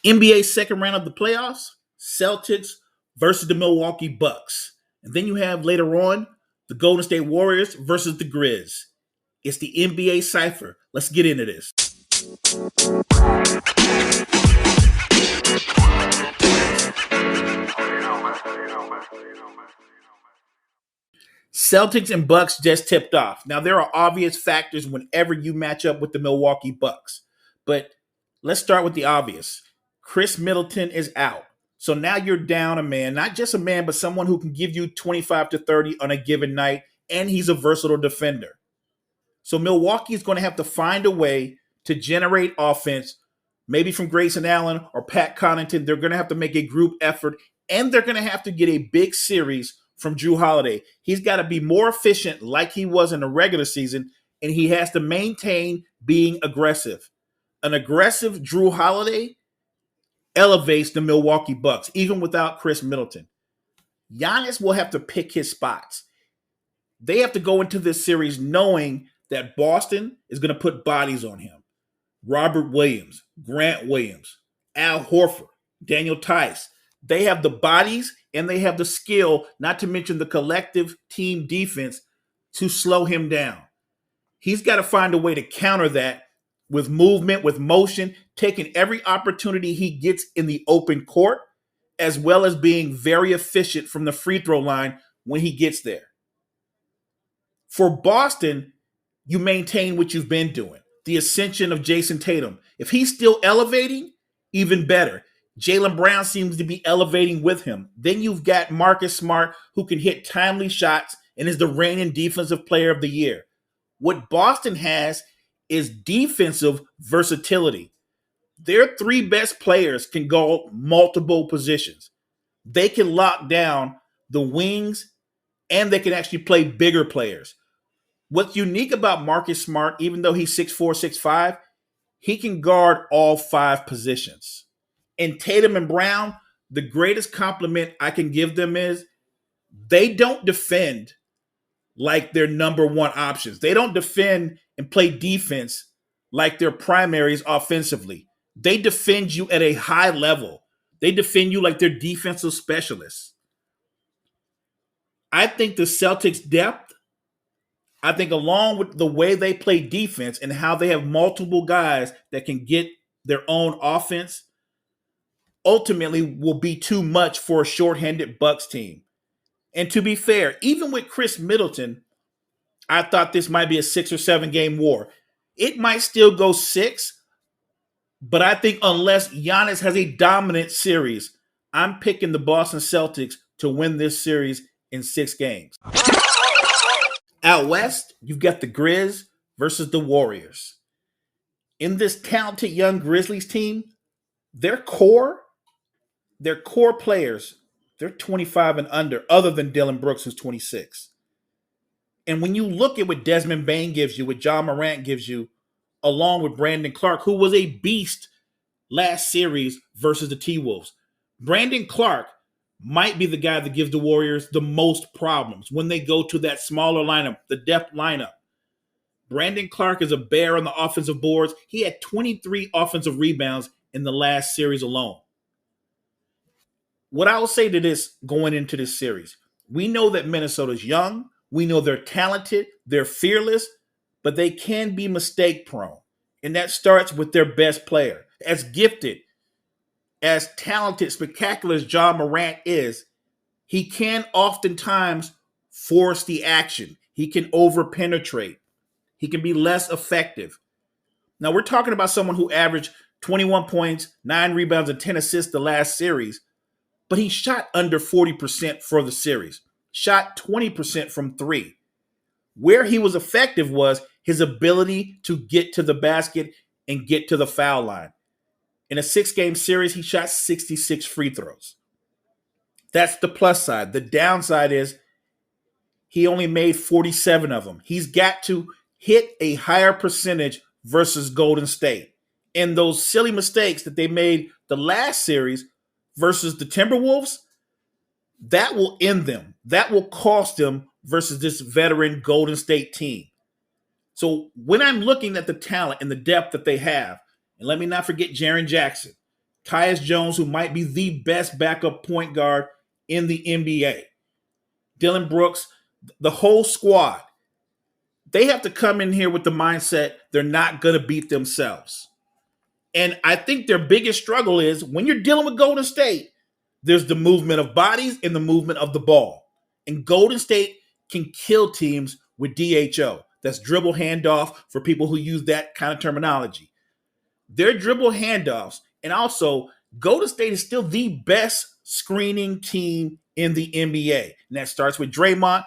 NBA second round of the playoffs, Celtics versus the Milwaukee Bucks. And then you have later on the Golden State Warriors versus the Grizz. It's the NBA Cypher. Let's get into this. Celtics and Bucks just tipped off. Now, there are obvious factors whenever you match up with the Milwaukee Bucks. But let's start with the obvious. Chris Middleton is out. So now you're down a man, not just a man, but someone who can give you 25 to 30 on a given night, and he's a versatile defender. So Milwaukee is going to have to find a way to generate offense, maybe from Grayson Allen or Pat Connaughton. They're going to have to make a group effort, and they're going to have to get a big series from Jrue Holiday. He's got to be more efficient like he was in the regular season, and he has to maintain being aggressive. An aggressive Jrue Holiday elevates the Milwaukee Bucks, even without Chris Middleton. Giannis will have to pick his spots. They have to go into this series knowing that Boston is going to put bodies on him. Robert Williams, Grant Williams, Al Horford, Daniel Tice. They have the bodies and they have the skill, not to mention the collective team defense, to slow him down. He's got to find a way to counter that with movement, with motion, taking every opportunity he gets in the open court, as well as being very efficient from the free throw line when he gets there. For Boston, you maintain what you've been doing. The ascension of Jason Tatum. If he's still elevating, even better. Jaylen Brown seems to be elevating with him. Then you've got Marcus Smart, who can hit timely shots and is the reigning defensive player of the year. What Boston has is defensive versatility. Their three best players can go multiple positions. They can lock down the wings, and they can actually play bigger players. What's unique about Marcus Smart, even though he's 6'4", 6'5", he can guard all five positions. And Tatum and Brown, the greatest compliment I can give them is they don't defend like their number one options. They don't defend and play defense like their primaries offensively. They defend you at a high level. They defend you like they're defensive specialists. I think the Celtics' depth, I think along with the way they play defense and how they have multiple guys that can get their own offense, ultimately will be too much for a shorthanded Bucks team. And to be fair, even with Chris Middleton, I thought this might be a 6 or 7 game war. It might still go 6, but I think unless Giannis has a dominant series, I'm picking the Boston Celtics to win this series in 6 games. Out west, you've got the Grizz versus the Warriors. In this talented young Grizzlies team, their core players, they're 25 and under, other than Dylan Brooks, who's 26. And when you look at what Desmond Bane gives you, what John Morant gives you, along with Brandon Clark, who was a beast last series versus the T-Wolves, Brandon Clark might be the guy that gives the Warriors the most problems when they go to that smaller lineup, the depth lineup. Brandon Clark is a bear on the offensive boards. He had 23 offensive rebounds in the last series alone. What I will say to this going into this series, we know that Minnesota's young. We know they're talented. They're fearless, but they can be mistake prone. And that starts with their best player. As gifted, as talented, spectacular as John Morant is, he can oftentimes force the action. He can over-penetrate. He can be less effective. Now, we're talking about someone who averaged 21 points, 9 rebounds, and 10 assists the last series, but he shot under 40% for the series, shot 20% from 3. Where he was effective was his ability to get to the basket and get to the foul line. In a 6-game series, he shot 66 free throws. That's the plus side. The downside is he only made 47 of them. He's got to hit a higher percentage versus Golden State. And those silly mistakes that they made the last series versus the Timberwolves, that will end them. That will cost them versus this veteran Golden State team. So when I'm looking at the talent and the depth that they have, and let me not forget Jaren Jackson, Tyus Jones, who might be the best backup point guard in the NBA. Dylan Brooks, the whole squad. They have to come in here with the mindset they're not going to beat themselves. And I think their biggest struggle is when you're dealing with Golden State, there's the movement of bodies and the movement of the ball. And Golden State can kill teams with DHO. That's dribble handoff for people who use that kind of terminology. Their dribble handoffs, and also Golden State is still the best screening team in the NBA. And that starts with Draymond,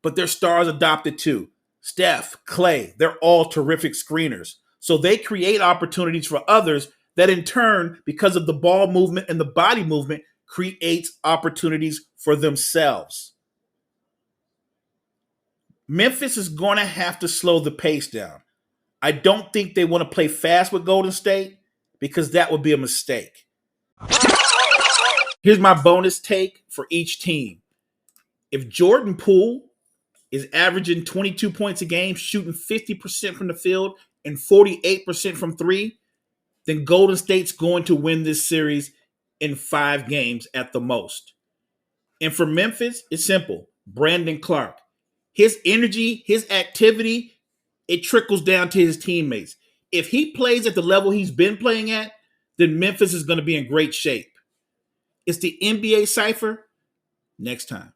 but their stars adopted too. Steph, Clay, they're all terrific screeners. So they create opportunities for others that in turn, because of the ball movement and the body movement, creates opportunities for themselves. Memphis is going to have to slow the pace down. I don't think they want to play fast with Golden State because that would be a mistake. Here's my bonus take for each team. If Jordan Poole is averaging 22 points a game, shooting 50% from the field and 48% from three, then Golden State's going to win this series in 5 games at the most. And for Memphis, it's simple. Brandon Clark. His energy, his activity, it trickles down to his teammates. If he plays at the level he's been playing at, then Memphis is going to be in great shape. It's the NBA Cypher next time.